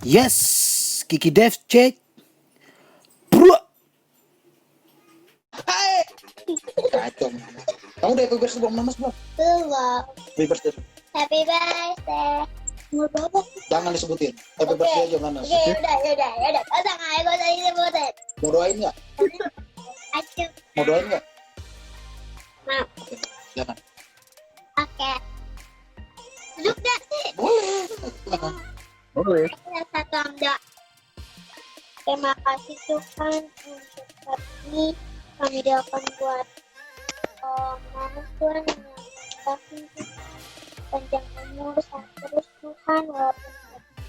Yes, Kiki Dev cek. Bro. Hai. Kacau. Kamu udah happy birthday belum Mas belum? Belum. Happy birthday. Happy birthday. Umur berapa? Jangan disebutin. Happy birthday aja mana? Oke, udah. Pasang aja, gak usah disebutin. Mau doain nggak? Acuk. Mau doain nggak? Mau. Jangan. Oke. Duduk dah sih. Boleh. Silakan. Boleh. Satu amda. Terima kasih Tuhan untuk hari ini kami doakan buat Mama Tuhan yang kasih panjang umur sehat terus Tuhan walaupun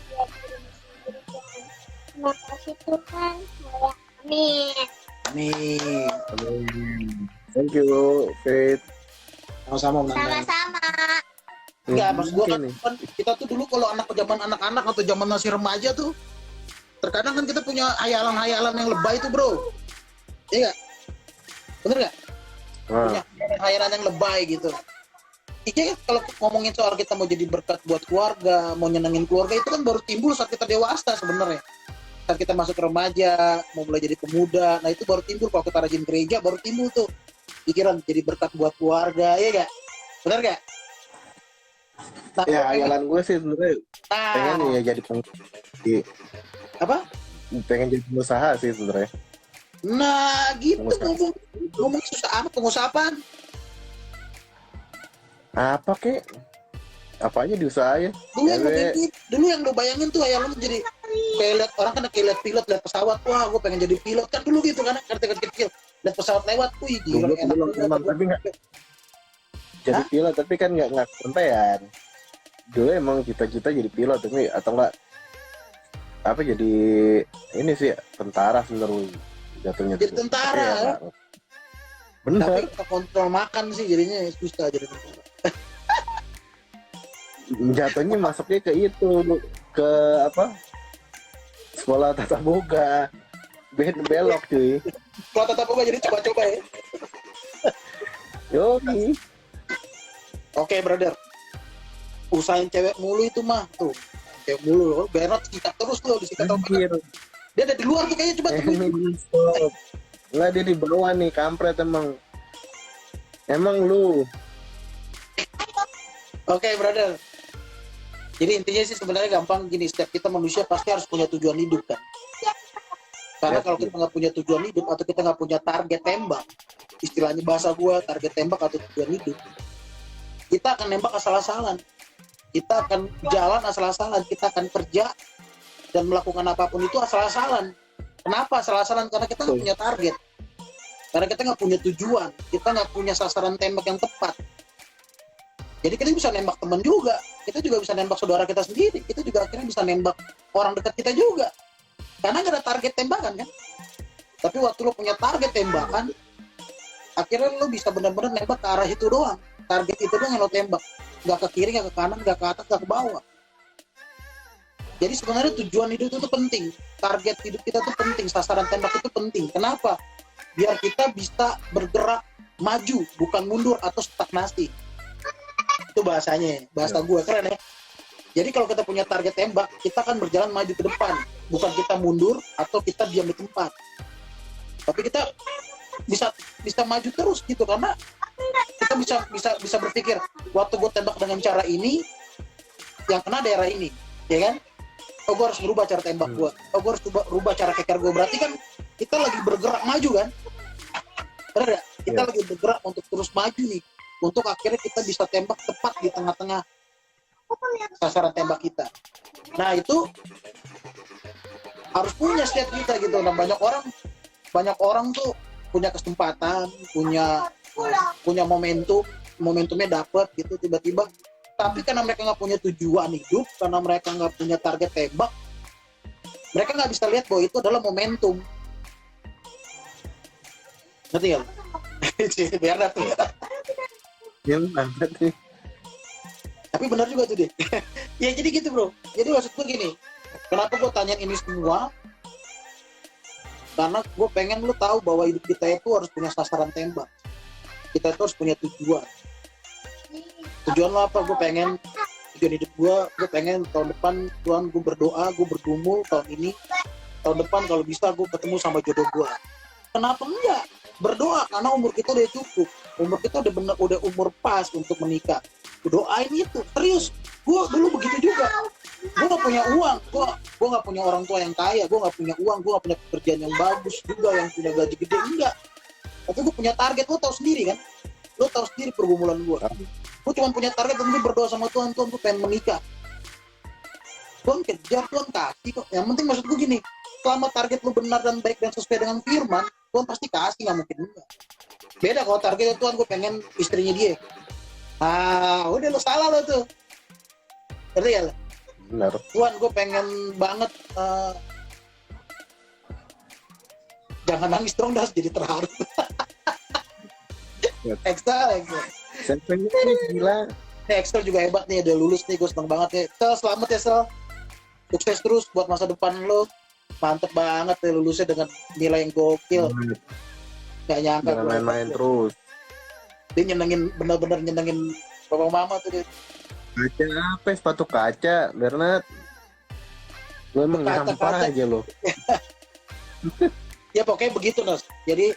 dia di rumah sendiri Tuhan. Terima kasih Tuhan. Ya, amin. Amin. Thank you, Faith. Sama-sama Nanda. Sama-sama. Enggak, maksud gua Mungkin nih. kan kita tuh dulu kalau zaman anak-anak atau zaman masih remaja tuh terkadang kan kita punya hayalan-hayalan yang lebay tuh, Bro. Iya nggak? Bener nggak? Punya hayalan yang lebay gitu. Iya, kalau ngomongin soal kita mau jadi berkat buat keluarga, mau nyenengin keluarga itu kan baru timbul saat kita dewasa sebenarnya. Saat kita masuk remaja, mau mulai jadi pemuda, nah itu baru timbul kalau kita rajin gereja baru timbul tuh pikiran jadi berkat buat keluarga, ya nggak? Bener nggak? Nah, Ya, hayalan gue sih sebenarnya pengen ya jadi apa? pengen jadi pengusaha sih sebenarnya. Nah, gitu Pengusaha. ngomong susah amat pengusaha apaan? Apa kek? Apa aja diusahain? Dulu yang, Ewe. dulu yang lo bayangin tuh ya lo jadi kayak lihat orang kan kayak lihat pilot, lihat pesawat, wah gue pengen jadi pilot kan dulu gitu kan ketika kecil lihat pesawat lewat, wih gila Dulu enak belum banget. emang, tapi nggak jadi Hah? pilot, tapi kan nggak kesampaian. Dulu emang cita-cita jadi pilot, tapi atau enggak apa jadi ini sih tentara sebenarnya jatuhnya. Jadi tentara, Tapi ya? Bang. Bener. Tapi kita kontrol makan sih jadinya susah jadi tentara. Jatuhnya masuknya ke itu, ke apa, sekolah tata boga, belok cuy. Kalau tetap gue jadi coba-coba ya. Yoi. Oke brother, usahain cewek mulu itu mah tuh. Cewek mulu, Bernard sikat terus lo disikat terus. Anjir. Dia ada di luar tuh kayaknya coba tuh. Stop. Lah dia di bawah nih, kampret emang. Emang lu. Oke brother. Jadi intinya sih sebenarnya gampang gini, setiap kita manusia pasti harus punya tujuan hidup kan. Karena kalau kita nggak punya tujuan hidup atau kita nggak punya target tembak, istilahnya bahasa gua target tembak atau tujuan hidup, kita akan nembak asal-asalan. Kita akan jalan asal-asalan, kita akan kerja dan melakukan apapun itu asal-asalan. Kenapa asal-asalan? Karena kita nggak punya target. Karena kita nggak punya tujuan, kita nggak punya sasaran tembak yang tepat. Jadi kita bisa nembak teman juga, kita juga bisa nembak saudara kita sendiri, kita juga akhirnya bisa nembak orang dekat kita juga. Karena nggak ada target tembakan kan. Tapi waktu lo punya target tembakan, akhirnya lo bisa benar-benar nembak ke arah itu doang. Target itu doang yang lo tembak, nggak ke kiri, nggak ke kanan, nggak ke atas, nggak ke bawah. Jadi sebenarnya tujuan hidup itu tuh penting, target hidup kita tuh penting, sasaran tembak itu penting. Kenapa? Biar kita bisa bergerak maju, bukan mundur atau stagnasi. Itu bahasanya, bahasa gue keren ya. Jadi kalau kita punya target tembak, kita akan berjalan maju ke depan, bukan kita mundur atau kita diam di tempat. Tapi kita bisa maju terus gitu, karena kita bisa berpikir, waktu gue tembak dengan cara ini, yang kena daerah ini, ya kan? Oh, gue harus berubah cara tembak gue. Oh, gue harus rubah cara keker gue. Berarti kan kita lagi bergerak maju kan? Benar ya? Kita lagi bergerak untuk terus maju nih. Untuk akhirnya kita bisa tembak tepat di tengah-tengah sasaran tembak kita. Nah itu harus punya setiap kita gitu. Nah banyak orang tuh punya kesempatan, punya momentumnya dapet gitu tiba-tiba. Tapi karena mereka nggak punya tujuan hidup, karena mereka nggak punya target tembak, mereka nggak bisa lihat bahwa itu adalah momentum. Ngerti nggak? Biar tuh ya. Yang banget nih. Tapi benar juga tuh deh. Ya jadi gitu bro. Jadi maksud gue gini, kenapa gue tanyain ini semua? Karena gue pengen lu tahu bahwa hidup kita itu harus punya sasaran tembak. Kita itu harus punya tujuan. Tujuan lo apa? Gue pengen tujuan hidup gue pengen tahun depan Tuhan gue berdoa, gue bergumul tahun depan kalau bisa gue ketemu sama jodoh gue. Kenapa enggak? Berdoa karena umur kita udah cukup, umur kita udah umur pas untuk menikah. Doain itu serius. Gue dulu begitu juga. Gue gak punya uang, gue gak punya orang tua yang kaya, gue gak punya uang, gue gak punya pekerjaan yang bagus juga yang punya gaji gede, enggak. Tapi gue punya target, lo tau sendiri kan, lo tau sendiri pergumulan gue. Gue cuma punya target dan gue berdoa sama Tuhan gue pengen menikah. Tuhan kejar, Tuhan kasih kok. Yang penting maksud gue gini, selama target lo benar dan baik dan sesuai dengan firman, Tuhan pasti kasih, gak mungkin enggak. Beda kalau targetnya Tuhan gue pengen istrinya dia. Udah lo salah lo tuh. Ngerti ya? Benar. Tuhan gue pengen banget jangan nangis dong, dah jadi terharu. Excel Saya pengen gila. Excel juga hebat nih, udah lulus nih, gue seneng banget ya. Sel, selamat ya Sel, sukses terus buat masa depan lo. Mantep banget ya lulusnya dengan nilai yang gokil. Gak nyangka. Jangan main-main terus. Dia bener-bener nyenengin bapak mama tuh dia. Kaca apa? Sepatu kaca, Bernard. Lo emang sampah aja lo. Ya pokoknya begitu Nas. Jadi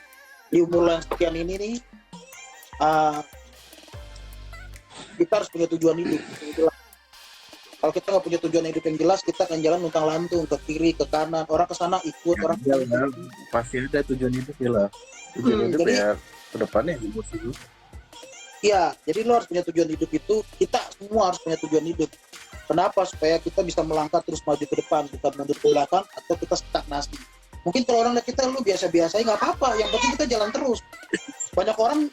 di umur yang sekian ini nih, kita harus punya tujuan hidup. Kalau kita nggak punya tujuan hidup yang jelas, kita akan jalan luntang lantung ke kiri, ke kanan. Orang ke sana ikut, orang ke sini. Pasti ada tujuan hidup ya lah. Tujuan hidup jadi, ya ke depannya hidup itu. Iya, jadi lo harus punya tujuan hidup itu. Kita semua harus punya tujuan hidup. Kenapa? Supaya kita bisa melangkah terus maju ke depan, bukan mundur ke belakang atau kita stagnasi. Mungkin kalau orang lihat kita lu biasa-biasa, nggak apa-apa. Yang penting kita jalan terus. Banyak orang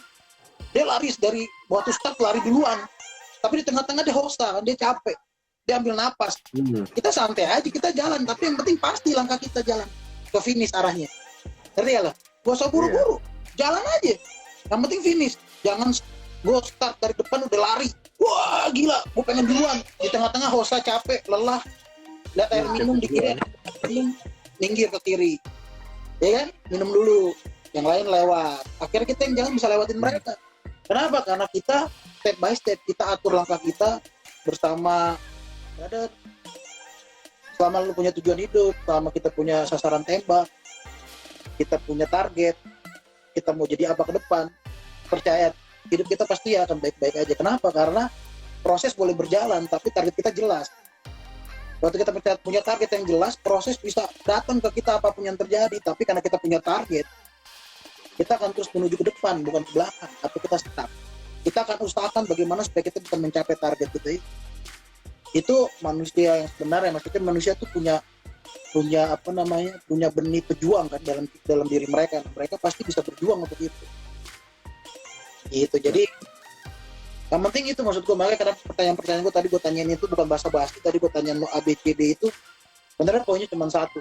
dia lari dari waktu start lari duluan, tapi di tengah-tengah dia hosa, dia capek, dia ambil napas. Kita santai aja, kita jalan, tapi yang penting pasti langkah kita jalan ke finish arahnya. Ngerti ya lah? Gak usah buru-buru, jalan aja. Yang penting finish. Jangan gue start dari depan udah lari, wah gila, gue pengen duluan. Di tengah-tengah hosa, capek, lelah, lihat air minum di kiri, minum, minggir ke kiri, ya kan? Minum dulu, yang lain lewat. Akhirnya kita yang jalan bisa lewatin mereka. Kenapa? Karena kita step by step, kita atur langkah kita bersama. Ada selama lu punya tujuan hidup, selama kita punya sasaran tembak, kita punya target, kita mau jadi apa ke depan, percaya hidup kita pasti akan baik-baik aja. Kenapa? Karena proses boleh berjalan, tapi target kita jelas. Waktu kita punya target yang jelas, proses bisa datang ke kita apapun yang terjadi. Tapi karena kita punya target, kita akan terus menuju ke depan, bukan ke belakang, atau kita stuck. Kita akan usahakan bagaimana supaya kita bisa mencapai target kita. Itu manusia yang sebenarnya, maksudnya manusia itu punya punya benih pejuang kan dalam diri mereka. Mereka pasti bisa berjuang untuk itu. Gitu. Jadi yang penting itu maksud gue, makanya karena pertanyaan gue tadi gue tanyain itu bukan basa-basi. Tadi gue tanyain lo ABCD itu sebenarnya poinnya cuma satu.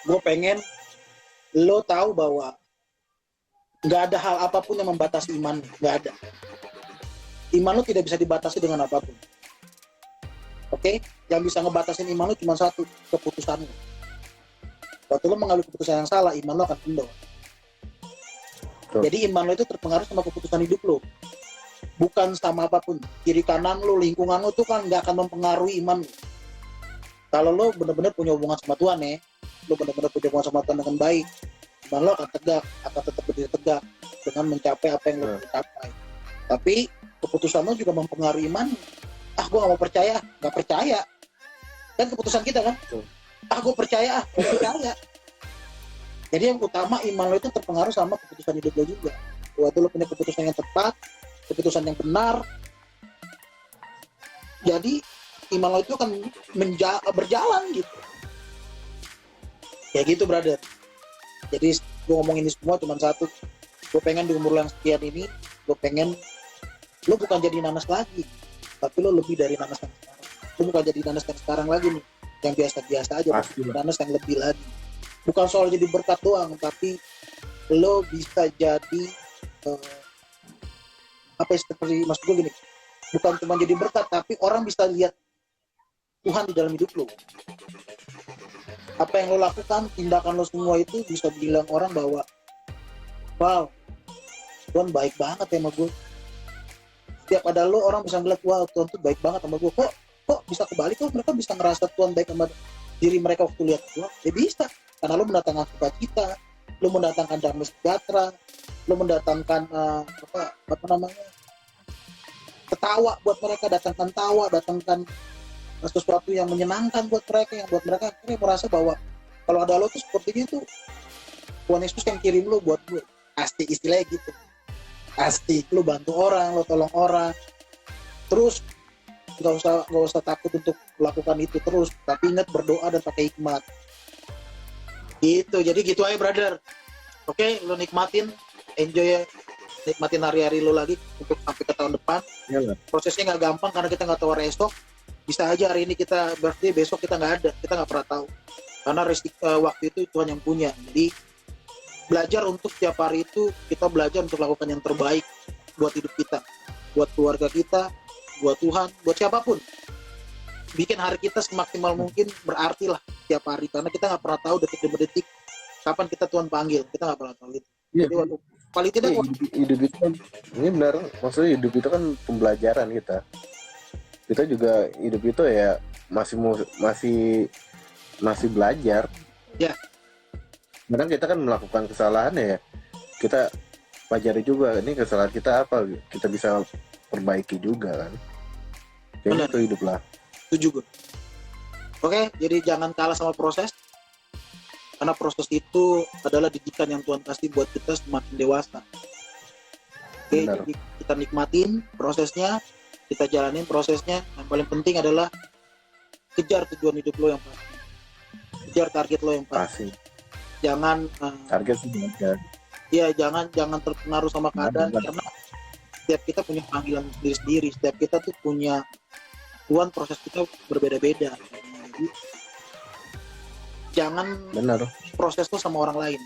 Gue pengen lo tahu bahwa nggak ada hal apapun yang membatasi iman, nggak ada. Iman lo tidak bisa dibatasi dengan apapun. Oke? Yang bisa ngebatasin iman lo cuma satu, keputusan lo. Waktu lo mengambil keputusan yang salah, iman lo akan kendor. Jadi iman lo itu terpengaruh sama keputusan hidup lo, bukan sama apapun. Kiri kanan lo, lingkungan lo tuh kan nggak akan mempengaruhi iman lo. Kalau lo benar-benar punya hubungan sama Tuhan ya, lo benar-benar punya hubungan sama Tuhan dengan baik, iman lo akan tegak, akan tetap berdiri tegak dengan mencapai apa yang lo capai. Tapi keputusan lo juga mempengaruhi iman. Gue nggak mau percaya, nggak percaya. Kan keputusan kita kan. Gue percaya, gue percaya. Jadi yang utama iman lo itu terpengaruh sama keputusan hidup lo juga. Waktu lo punya keputusan yang tepat, keputusan yang benar, jadi iman lo itu akan berjalan gitu. Kayak gitu brother. Jadi gue ngomong ini semua cuma satu. Gue pengen di umur yang sekian ini, gue pengen lo bukan jadi nanas lagi, tapi lo lebih dari nanas yang sekarang. Lo bukan jadi nanas yang sekarang lagi nih, yang biasa-biasa aja, nanas yang lebih lagi. Bukan soal jadi berkat doang, tapi lo bisa jadi seperti maksud gue gini, bukan cuma jadi berkat, tapi orang bisa lihat Tuhan di dalam hidup lo. Apa yang lo lakukan, tindakan lo semua itu bisa bilang orang bahwa wow, Tuhan baik banget ya sama gue. tiap ada lo orang bisa ngeliat, wah Tuhan tuh baik banget sama gue, kok bisa kebalik, kok mereka bisa ngerasa Tuhan baik sama diri mereka waktu lihat Tuhan. Ya bisa, karena lo mendatangkan sukacita, lo mendatangkan damai sejahtera, lo mendatangkan apa namanya, ketawa buat mereka, datangkan tawa, datangkan sesuatu yang menyenangkan buat mereka, yang buat mereka akhirnya merasa bahwa kalau ada lo tuh sepertinya tuh Tuhan Yesus yang kirim lo buat gue. Pasti istilahnya gitu, pasti lo bantu orang, lo tolong orang, terus nggak usah takut untuk melakukan itu terus, tapi ingat berdoa dan pakai hikmat gitu. Jadi gitu aja brother. Oke, lo nikmatin, enjoy ya, nikmatin hari-hari lo lagi untuk sampai ke tahun depan. Ya, Prosesnya nggak gampang karena kita nggak tahu hari esok. Bisa aja hari ini kita birthday, besok kita nggak ada, kita nggak pernah tahu karena waktu itu Tuhan yang punya. Jadi belajar untuk tiap hari itu kita belajar untuk lakukan yang terbaik buat hidup kita, buat keluarga kita, buat Tuhan, buat siapapun. Bikin hari kita semaksimal mungkin berarti lah tiap hari, karena kita nggak pernah tahu detik demi detik kapan kita Tuhan panggil, kita nggak pernah tahu itu. Iya. Jadi waktu paling tidak Hidup itu kan, ini benar, maksudnya hidup itu kan pembelajaran kita juga hidup itu ya masih belajar ya, kadang kita kan melakukan kesalahan ya, kita pelajari juga ini kesalahan kita apa, kita bisa perbaiki juga kan. Benar. Kayak itu hidup lah. setuju gue. Oke, jadi jangan kalah sama proses, karena proses itu adalah didikan yang Tuhan kasih buat kita semakin dewasa. Oke, Benar. jadi kita nikmatin prosesnya, kita jalanin prosesnya. Yang paling penting adalah kejar tujuan hidup lo yang pasti, kejar target lo yang pasti. Pasti Jangan target sih belajar. ya jangan terpengaruh sama keadaan, Benar. karena setiap kita punya panggilan sendiri-sendiri, setiap kita tuh punya Tuhan, proses kita berbeda-beda. Jadi jangan Benar. proses lo sama orang lain,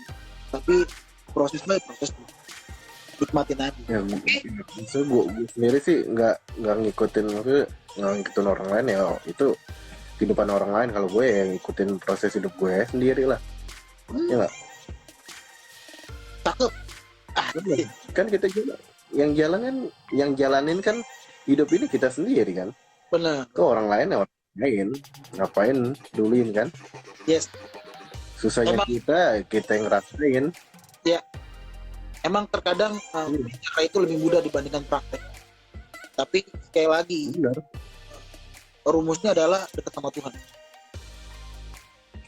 tapi proses lo ya proses lo, nikmatin aja. Ya, maksudnya gue sendiri sih nggak ngikutin orang lain ya, itu kehidupan orang lain. Kalau gue ya ngikutin proses hidup gue sendiri lah. Ya nggak? Cakep. Bener. Kan kita juga yang jalanin kan hidup ini kita sendiri kan. Bener. Ke orang lain ya orang lain, ngapain duluin kan? Yes. Susahnya Emang- kita yang ngerasain. Emang terkadang bicara itu lebih mudah dibandingkan praktek. Tapi sekali lagi, Benar. rumusnya adalah dekat sama Tuhan.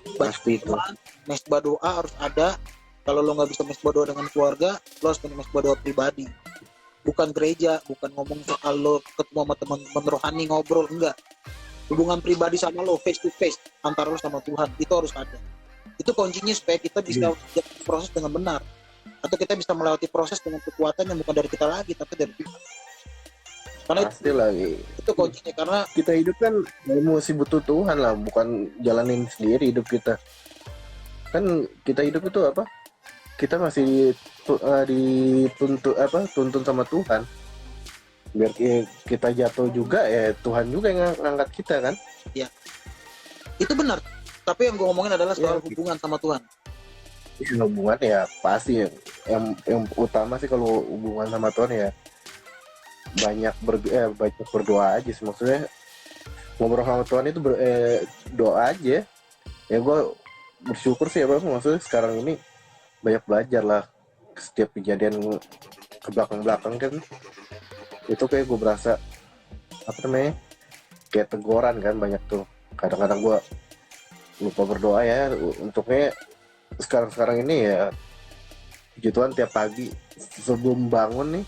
Baca Pasti itu. Quran, mesbah doa harus ada. Kalau lo nggak bisa mesbah doa dengan keluarga, lo harus punya mesbah doa pribadi. Bukan gereja, bukan ngomong soal lo ketemu sama teman-teman rohani ngobrol, enggak. Hubungan pribadi sama lo, face to face antara lo sama Tuhan, itu harus ada. Itu kuncinya supaya kita bisa proses dengan benar, atau kita bisa melewati proses dengan kekuatan yang bukan dari kita lagi, tapi dari Tuhan. Karena Pasti lagi. itu kuncinya, karena Kita hidup kan mesti butuh Tuhan lah, bukan jalanin sendiri hidup kita. Kan kita hidup itu apa? Kita masih tuntun sama Tuhan. Biar kita jatuh juga ya Tuhan juga yang ngangkat kita kan. itu benar. Tapi yang gue ngomongin adalah soal Iya. hubungan sama Tuhan. Hubungan ya pasti yang utama sih kalau hubungan sama Tuhan ya banyak berdoa aja sih. Maksudnya ngobrol sama Tuhan itu doa aja. Ya gue bersyukur sih maksudnya sekarang ini banyak belajar lah, setiap kejadian ke belakang kan itu kayak gue berasa kayak teguran kan, banyak tuh. Kadang-kadang gue lupa berdoa ya, untuknya sekarang ini ya puji Tuhan tiap pagi sebelum bangun nih,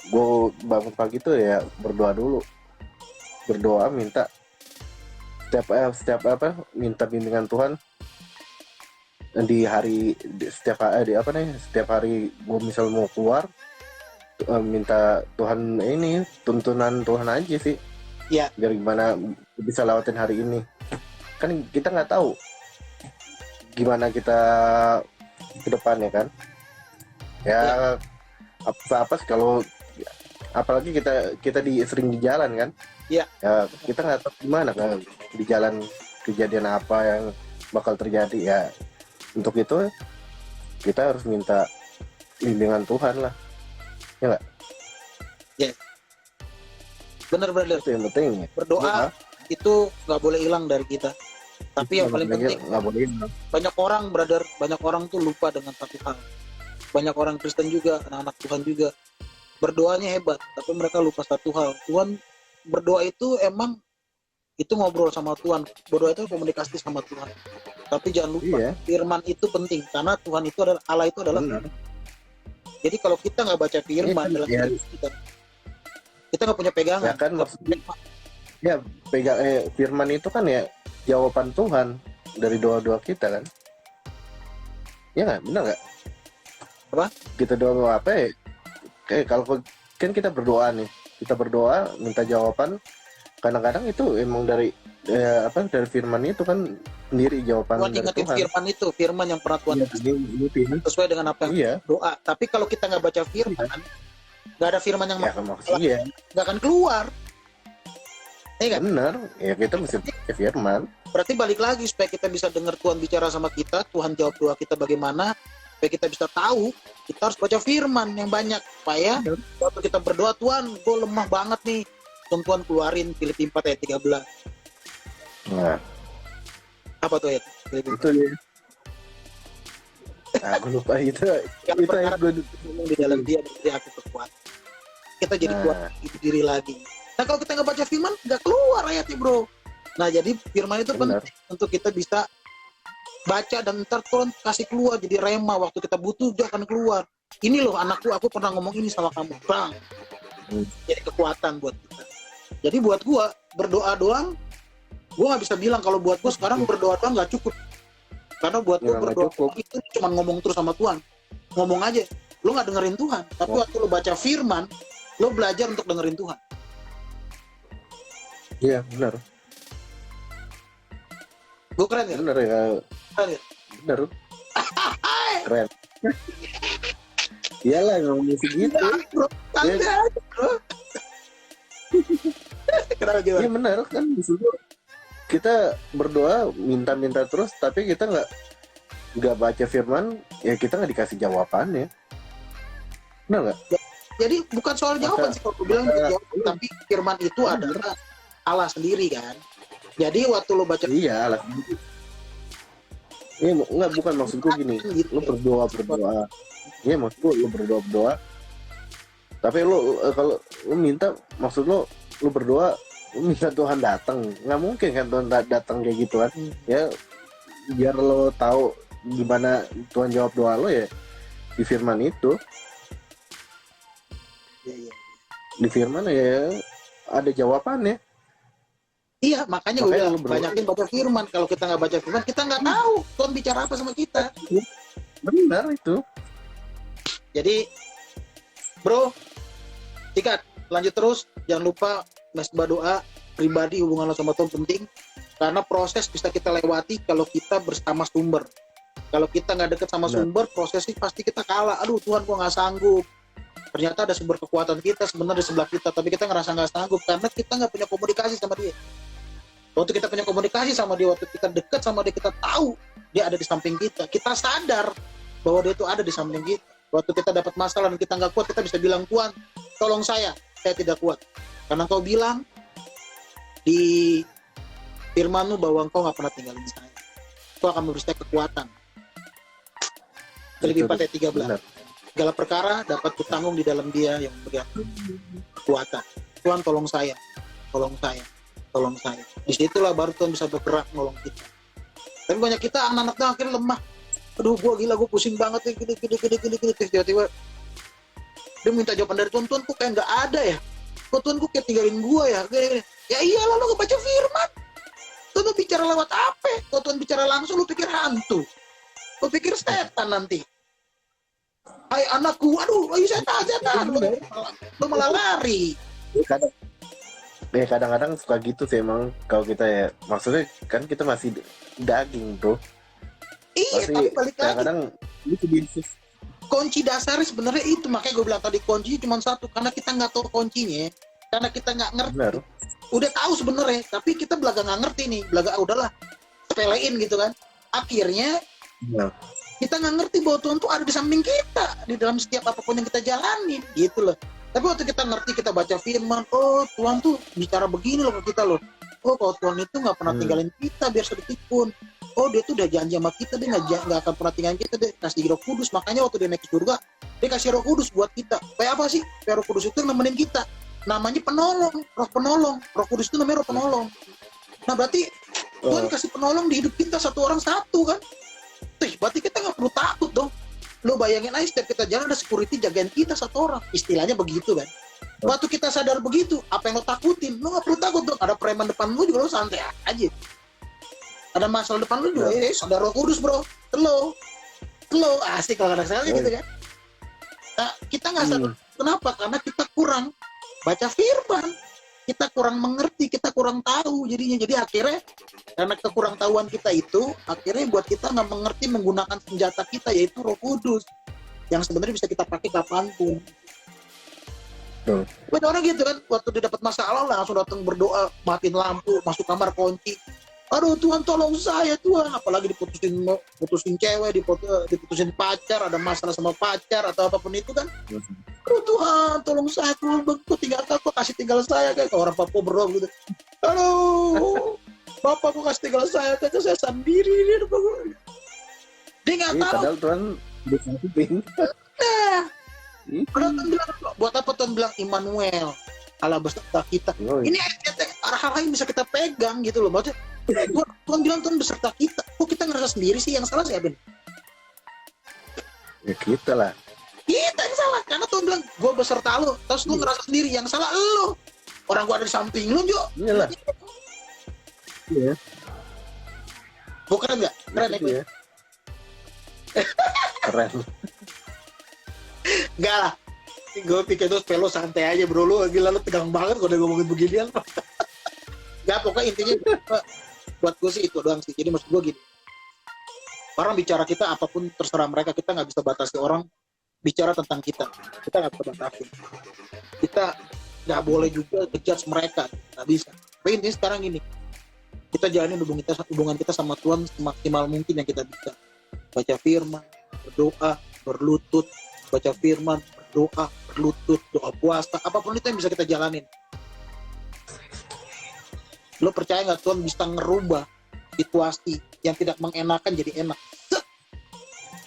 gue bangun pagi tuh ya berdoa minta minta bimbingan Tuhan setiap hari gue misal mau keluar, minta Tuhan ini tuntunan Tuhan aja sih. Iya. Biar gimana bisa lewatin hari ini. Kan kita nggak tahu gimana kita ke depannya kan. Ya apa kalau apalagi kita sering di jalan kan. Iya. Ya kita nggak tahu gimana kan di jalan, kejadian apa yang bakal terjadi ya. Untuk itu kita harus minta bimbingan Tuhan lah. Ya nggak? Bener-bener Itu yang penting. berdoa itu nggak boleh hilang dari kita. Tapi yang paling penting, nggak boleh. banyak orang brother, banyak orang tuh lupa dengan satu hal. Banyak orang Kristen juga, anak-anak Tuhan juga, berdoanya hebat, tapi mereka lupa satu hal. Tuhan, berdoa itu emang itu ngobrol sama Tuhan, berdoa itu komunikasi sama Tuhan. Tapi jangan lupa, firman itu penting, karena Tuhan itu adalah, Allah itu adalah firman. Jadi kalau kita nggak baca firman dalam hidup kita nggak punya pegangan. Ya kan maksudnya, ya firman itu kan ya jawaban Tuhan dari doa-doa kita kan. Ya nggak, benar nggak? Apa? Kita doa apa ya? Kayak kalau kan kita berdoa nih, kita berdoa minta jawaban. Kadang-kadang itu emang dari dari firman itu kan sendiri jawaban Tuhan dari ingetin Tuhan. firman itu, firman yang pernah Tuhan sesuai dengan apa yang doa. Tapi kalau kita nggak baca firman, nggak ada firman yang nggak akan keluar. Iya kan? Benar, ya kita mesti baca firman. Berarti balik lagi supaya kita bisa dengar Tuhan bicara sama kita, Tuhan jawab doa kita bagaimana, supaya kita bisa tahu, kita harus baca firman yang banyak. Supaya waktu kita berdoa, Tuhan, gue lemah banget nih. Tuhan keluarin Filipi 4 ayat 13. Nah, apa tuh ayat? itu ya. Aku lupa itu ayat gue di dalam dia aku kekuatan. Kita jadi kuat diri lagi. Nah kalau kita nggak baca firman, nggak keluar ayatnya bro. Nah jadi firman itu penting untuk kita bisa baca dan ntar Tuhan kasih keluar jadi rema waktu kita butuh dia akan keluar. Ini loh anakku, aku pernah ngomong ini sama kamu, bang. Jadi kekuatan buat kita. Jadi buat gua berdoa doang, gua nggak bisa bilang kalau buat gua sekarang berdoa doang nggak cukup. Karena buat gua berdoa itu cuma ngomong terus sama Tuhan, ngomong aja. Lo nggak dengerin Tuhan, tapi waktu lo baca firman, lo belajar untuk dengerin Tuhan. Iya benar. Gue keren ya? Benar ya. Keren ya? Benar. Keren. Iyalah ngomong segitu. Bro, santai aja bro. Kenapa gimana? Iya benar kan di situ kita berdoa minta-minta terus, tapi kita nggak baca firman, ya kita nggak dikasih jawabannya. Benar nggak? Jadi bukan soal jawaban sih kalau gue bilang jawaban, tapi firman itu adalah Allah sendiri kan. Jadi waktu lo baca Allah sendiri. Iya nggak, bukan maksud gue gini. Lo berdoa. Iya maksud gue lo berdoa. Tapi lo kalau lo minta, maksud lo berdoa, lo minta Tuhan datang. Nggak mungkin kan Tuhan datang kayak gitu kan. Ya biar lo tahu gimana Tuhan jawab doa lo ya di firman itu. Di firman ya ada jawabannya. Iya, makanya gue bilang banyakin baca firman. Kalau kita nggak baca firman, kita nggak tahu Tuhan bicara apa sama kita. Benar itu. Jadi, bro, sikat, lanjut terus. Jangan lupa mesbah doa pribadi, hubungan lo sama Tuhan penting. Karena proses bisa kita lewati kalau kita bersama sumber. Kalau kita nggak deket sama sumber, prosesnya pasti kita kalah. Aduh Tuhan, gue nggak sanggup. Ternyata ada sumber kekuatan kita sebenarnya di sebelah kita, tapi kita ngerasa nggak sanggup karena kita nggak punya komunikasi sama dia. Waktu kita punya komunikasi sama dia, waktu kita dekat sama dia, kita tahu dia ada di samping kita. Kita sadar bahwa dia itu ada di samping kita. Waktu kita dapat masalah dan kita nggak kuat, kita bisa bilang, Tuhan, tolong saya tidak kuat. Karena Engkau bilang di firman-Mu bahwa Engkau nggak pernah tinggalin saya. Engkau akan memberi saya kekuatan. Filipi 4 ayat 13. Segala perkara dapat kutanggung di dalam Dia yang memberi kekuatan. Tuhan tolong saya. Disitulah baru Tuhan bisa bergerak nolong kita. Tapi banyak kita anak-anaknya akhirnya lemah. Aduh gue pusing banget nih, gini. Tiba-tiba dia minta jawaban dari Tuhan kok kayak nggak ada ya. Kok Tuhan kok kayak tinggalin gue ya. Gini. Ya iyalah lo nggak baca firman. Tuhan bicara lewat apa? Kalau Tuhan bicara langsung lo pikir hantu. Lo pikir setan nanti. Hai anakku, aduh setan. Lo malah lari. Kadang-kadang suka gitu sih emang kalau kita ya, maksudnya kan kita masih daging bro. Iya, tapi balik lagi kadang-kadang itu kunci dasarnya sebenarnya itu, makanya gue bilang tadi kuncinya cuma satu, karena kita nggak tahu kuncinya, karena kita nggak ngerti. Benar. Udah tahu sebenarnya, tapi kita belaga nggak ngerti nih, belaga udahlah sepelein gitu kan. Akhirnya kita nggak ngerti bahwa Tuhan tuh ada di samping kita, di dalam setiap apapun yang kita jalani gitu loh. Tapi waktu kita ngerti, kita baca firman, oh Tuhan tuh bicara begini loh ke kita loh. Oh kalau Tuhan itu nggak pernah tinggalin kita biar sedikit pun. Oh dia tuh udah janji sama kita, dia nggak akan pernah tinggalin kita, dia kasih Roh Kudus. Makanya waktu dia naik ke surga, dia kasih Roh Kudus buat kita. Kayak apa sih? Kayak Roh Kudus itu yang nemenin kita. Namanya penolong, Roh penolong. Roh Kudus itu namanya Roh penolong. Nah berarti Tuhan kasih penolong di hidup kita satu orang satu kan? Berarti kita nggak perlu takut dong. Lo bayangin aja setiap kita jalan ada security jagain kita satu orang. Istilahnya begitu kan. Waktu kita sadar begitu, apa yang lo takutin? Lo nggak perlu takut dong. Ada preman depan lo juga lo santai aja. Ada masalah depan lo juga, saudara Roh Kudus bro. Slow, asik kalau kadang-kadang gitu kan. Nah, kita nggak sadar. Kenapa? Karena kita kurang baca firman. Kita kurang mengerti, kita kurang tahu jadinya. Jadi akhirnya karena kekurangtahuan kita itu akhirnya buat kita nggak mengerti menggunakan senjata kita yaitu Roh Kudus yang sebenarnya bisa kita pakai kapanpun. Banyak orang gitu kan, waktu dia dapat masalah langsung datang berdoa, matiin lampu, masuk kamar kunci. Aduh Tuhan tolong saya Tuhan, apalagi diputusin cewek, diputusin pacar, ada masalah sama pacar atau apapun itu kan. Aduh Tuhan tolong saya Tuhan, kasih tinggal saya kayak orang Papua berdoa gitu. Aduh Bapak kok kasih tinggal saya saya sendiri. Dia nggak tahu. Padahal Tuhan disangkupin. Nah, Tuhan bilang, buat apa Tuhan bilang Immanuel, Allah beserta kita. Ini hal-hal yang bisa kita pegang gitu loh. Maksudnya Tuhan bilang Tuhan beserta kita. Kok kita ngerasa sendiri sih? Yang salah siapa? Ya kita lah. Kita yang salah. Karena Tuhan bilang gue beserta lo. Terus lu ngerasa sendiri. Yang salah lo. Orang gue ada di samping lu Jo. Iyalah. Iya. Bukan nggak? Keren ya? Keren. Enggak lah. Gue pikir itu spelo santai aja bro. Lu gila lu tegang banget kalau udah ngomongin beginian. Enggak, pokoknya intinya buat gue sih itu doang sih. Jadi maksud gue gini. Orang bicara kita apapun terserah mereka. Kita nggak bisa batasi orang bicara tentang kita. Kita nggak bisa batasi. Kita nggak boleh juga ngejudge mereka. Nggak bisa. Tapi intinya sekarang gini. Kita jalanin hubungan kita sama Tuhan semaksimal mungkin yang kita bisa. Baca firman, berdoa, berlutut, baca firman, berdoa, berlutut, doa puasa, apapun itu yang bisa kita jalanin. Lo percaya nggak Tuhan bisa ngerubah situasi yang tidak mengenakan jadi enak?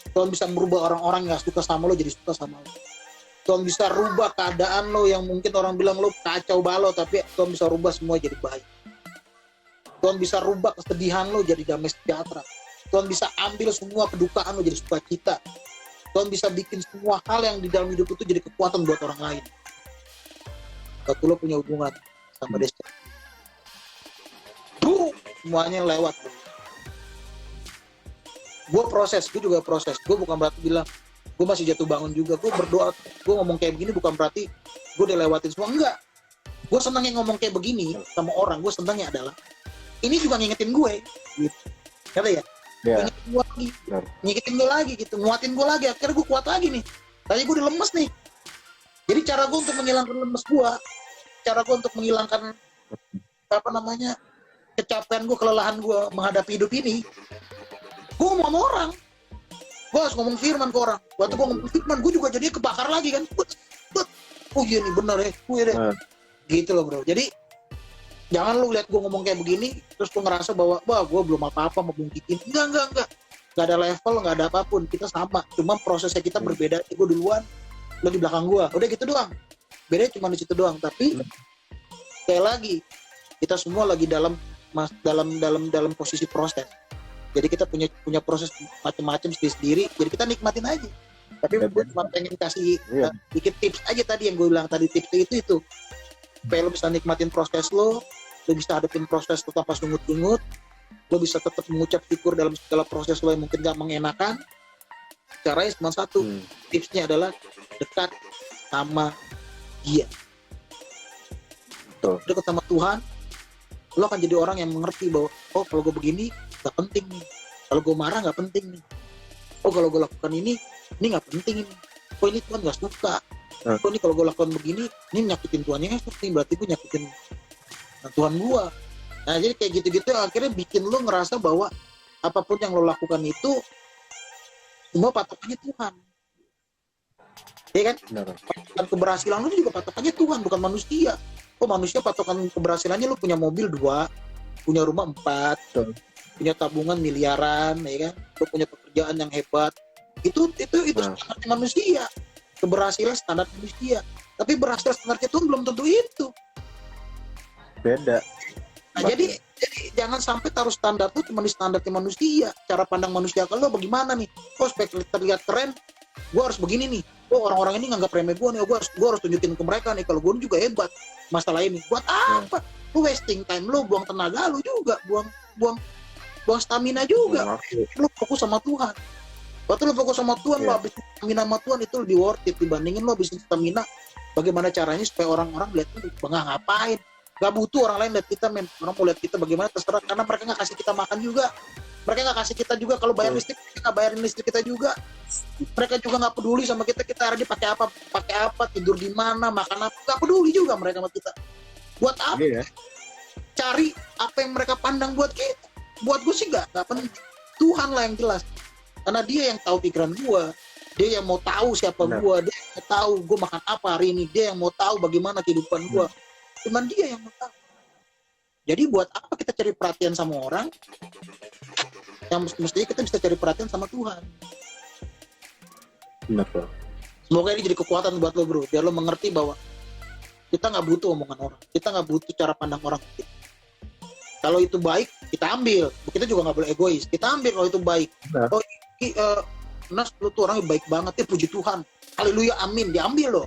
Tuhan bisa merubah orang-orang yang gak suka sama lo jadi suka sama lo. Tuhan bisa rubah keadaan lo yang mungkin orang bilang lo kacau balau, tapi Tuhan bisa rubah semua jadi baik. Tuhan bisa rubah kesedihan lo jadi damai sejahtera. Tuhan bisa ambil semua kedukaan lo jadi sukacita. Tuhan bisa bikin semua hal yang di dalam hidup itu jadi kekuatan buat orang lain. Waktu lo punya hubungan sama dia, semuanya lewat. Gue juga proses. Gue bukan berarti bilang gue masih jatuh bangun juga. Gue berdoa, gue ngomong kayak begini bukan berarti gue udah lewatin semua. Enggak. Gue senangnya ngomong kayak begini sama orang. Gue senangnya adalah ini juga ngingetin gue, gitu. Kata ya? Yeah. Ngingetin gue lagi, ngingetin gue lagi gitu, nguatin gue lagi. Akhirnya gue kuat lagi nih. Tadi gue udah lemes nih. Jadi cara gue untuk menghilangkan lemes gue, cara gue untuk menghilangkan kecapean gue, kelelahan gue menghadapi hidup ini, gue ngomong sama orang. Gue harus ngomong firman ke orang. Waktu gue ngomong firman, gue juga jadinya kebakar lagi kan. Oh iya nih benar ya, gitu loh bro. Jadi jangan lu lihat gue ngomong kayak begini terus gue ngerasa bahwa wah gue belum apa-apa mau bungkitin. Enggak ada level, nggak ada apapun, kita sama, cuma prosesnya kita berbeda. Gue duluan, lo di belakang gue, udah gitu doang, bedanya cuma di situ doang. Tapi sekali lagi kita semua lagi dalam posisi proses. Jadi kita punya proses macam-macam sendiri, jadi kita nikmatin aja. Tapi gue cuma pengen kasih sedikit tips aja tadi yang gue bilang tadi, tipsnya itu supaya lo bisa nikmatin proses lo bisa hadapin proses lo tanpa sungut-sungut, lo bisa tetap mengucap syukur dalam segala proses lo yang mungkin gak mengenakan. Caranya cuma satu, tipsnya adalah dekat sama dia. Dekat sama Tuhan, lo akan jadi orang yang mengerti bahwa oh kalau gue begini gak penting nih, kalau gue marah gak penting nih, oh kalau gue lakukan ini gak penting ini, oh ini Tuhan gak suka. Oh ini kalau gue lakukan begini, ini nyakitin Tuhan Yesus nih, berarti gue nyakitin Tuhan gue. Nah jadi kayak gitu-gitu akhirnya bikin lo ngerasa bahwa apapun yang lo lakukan itu semua patokannya Tuhan. Ya kan? Benar. Patokan keberhasilan lu juga patokannya Tuhan, bukan manusia. Oh, manusia patokan keberhasilannya lu punya mobil 2, punya rumah 4, Betul. punya tabungan miliaran, ya kan? Lu punya pekerjaan yang hebat. Itu Nah. standar manusia. Keberhasilan standar manusia. Tapi berhasil standar Tuhan belum tentu itu. Beda. Nah, jadi jangan sampai taruh standar tuh cuma di standar manusia. Cara pandang manusia kalau bagaimana nih? Oh, supaya terlihat keren, gue harus begini nih. Oh, orang-orang ini nganggap remeh gue nih. Oh, gue harus tunjukin ke mereka nih kalau gue juga hebat. Masalah ini buat apa? Lu wasting time lu, buang tenaga lu juga, buang stamina juga. Lu fokus sama Tuhan. Waktu lu fokus sama Tuhan, lu habisin stamina sama Tuhan itu lebih worth it dibandingin lu habisin stamina. Bagaimana caranya supaya orang-orang lihat lu bangga ngapain? Gak butuh orang lain lihat kita, men. Orang mau lihat kita bagaimana terserah, karena mereka nggak kasih kita makan juga. Mereka nggak kasih kita juga kalau bayar listrik, mereka nggak bayarin listrik kita juga. Mereka juga nggak peduli sama kita hari ini pakai apa, tidur di mana, makan apa, nggak peduli juga mereka sama kita. Buat apa? Iya. Cari apa yang mereka pandang buat kita. Buat gue sih nggak penting. Tuhan lah yang jelas, karena Dia yang tahu pikiran gue. Dia yang mau tahu siapa gue, dia yang mau tahu gue makan apa hari ini, dia yang mau tahu bagaimana kehidupan gue. Cuman Dia yang mau tahu. Jadi buat apa kita cari perhatian sama orang? Yang mestinya kita bisa cari perhatian sama Tuhan. Benar, bro. Semoga ini jadi kekuatan buat lo, bro. Biar lo mengerti bahwa kita nggak butuh omongan orang. Kita nggak butuh cara pandang orang. Kalau itu baik, kita ambil. Kita juga nggak boleh egois. Kita ambil kalau itu baik. Benar. Oh, Nas, lo tuh orangnya baik banget. Puji Tuhan. Haleluya, amin. Diambil lo.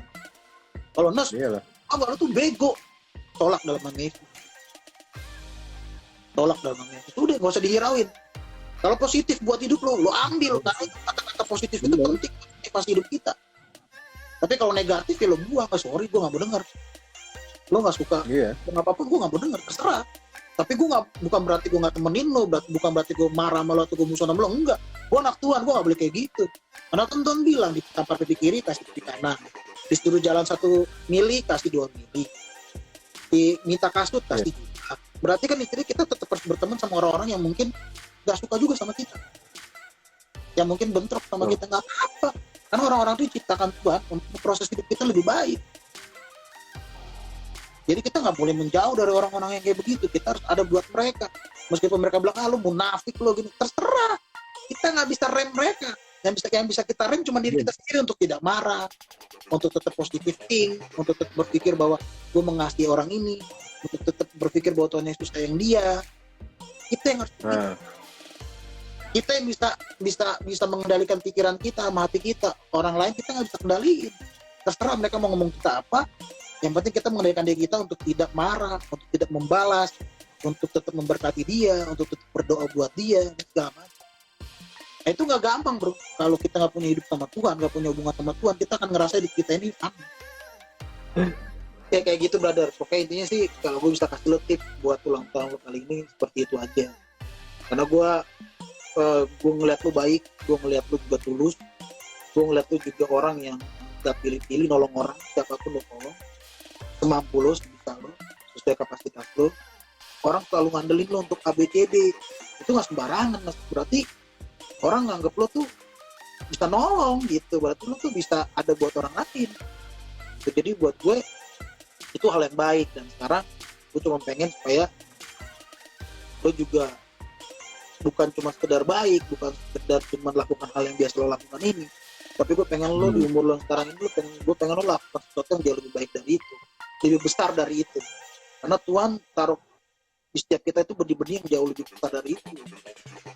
Kalau Nas, Iyalah. lo tuh bego. Tolak dalam nama Yesus. Tolak dalam nama Yesus. Udah, nggak usah dihirauin. Kalau positif buat hidup lo ambil. Karena kata-kata positif itu penting pas hidup kita. Tapi kalau negatif ya lo buang. Sorry, gue nggak mau denger. Lo nggak suka, nggak apa-apa, gue nggak mau denger. Terserah. Tapi gue bukan berarti gue nggak temenin lo, bukan berarti gue marah sama lo atau gue musuh sama lo. Enggak. Gue anak Tuhan, gue nggak boleh kayak gitu. Karena Tuhan bilang ditampar pipi kiri, kasih pipi kanan. Disuruh jalan 1 mili, kasih 2 mili. Minta kasut, kasih juga. Berarti kan istri kita tetap harus berteman sama orang-orang yang mungkin gak suka juga sama kita, yang mungkin bentrok sama kita. Nggak apa-apa, karena orang-orang itu diciptakan Tuhan untuk proses hidup kita lebih baik. Jadi kita nggak boleh menjauh dari orang-orang yang kayak begitu. Kita harus ada buat mereka, meskipun mereka bilang lu munafik lo gini, terserah. Kita nggak bisa rem mereka. Yang bisa kita rem cuma diri kita sendiri, untuk tidak marah, untuk tetap positive think, untuk tetap berpikir bahwa gue mengasihi orang ini, untuk tetap berpikir bahwa Tuhan Yesus sayang dia. Kita yang harus kita yang bisa mengendalikan pikiran kita sama hati kita. Orang lain kita nggak bisa kendaliin. Terserah mereka mau ngomong kita apa. Yang penting kita mengendalikan diri kita untuk tidak marah, untuk tidak membalas, untuk tetap memberkati dia, untuk tetap berdoa buat dia, segala macam. Nah, itu nggak gampang, bro. Kalau kita nggak punya hidup sama Tuhan, nggak punya hubungan sama Tuhan, kita akan ngerasa hidup kita ini aneh. Ya kayak gitu, brother. Pokoknya intinya sih, kalau gue bisa kasih lo tips buat ulang tahun lo kali ini, seperti itu aja. Karena gue ngeliat lo baik, gue ngeliat lo juga tulus, gue ngeliat lo juga orang yang gak pilih-pilih nolong orang, siapapun lo tolong, semampu lo, sebisa lo, sesuai kapasitas lo. Orang selalu ngandelin lo untuk ABCD, itu gak sembarangan. Berarti orang nganggep lo tuh bisa nolong gitu, berarti lo tuh bisa ada buat orang lain. Jadi buat gue itu hal yang baik. Dan sekarang gue cuma pengen supaya lo juga bukan cuma sekedar baik, bukan sekedar cuma lakukan hal yang biasa lo lakukan ini, tapi gue pengen lo di umur lo sekarang ini, gue pengen lo lakukan sesuatu yang jauh lebih baik dari itu, lebih besar dari itu. Karena Tuhan taruh di setiap kita itu benih-benih yang jauh lebih besar dari itu,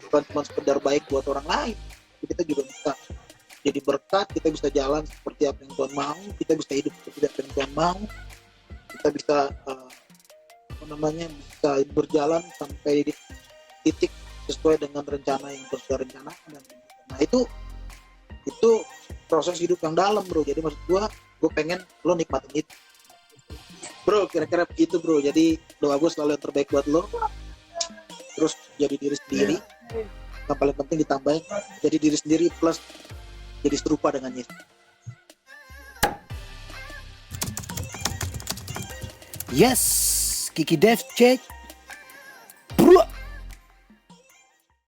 bukan cuma sekedar baik buat orang lain, tapi kita juga bisa jadi berkat, kita bisa jalan seperti apa yang Tuhan mau, kita bisa hidup seperti apa yang Tuhan mau, kita bisa bisa berjalan sampai di titik sesuai dengan rencana yang sudah rencanakan. Nah itu proses hidup yang dalam, bro. Jadi maksud gue pengen lo nikmatin itu, bro. Kira-kira begitu, bro. Jadi doa gue selalu yang terbaik buat lo, terus jadi diri sendiri. Yang paling penting ditambahin jadi diri sendiri plus jadi serupa dengan Yesus. Yes, Kiki Dev check.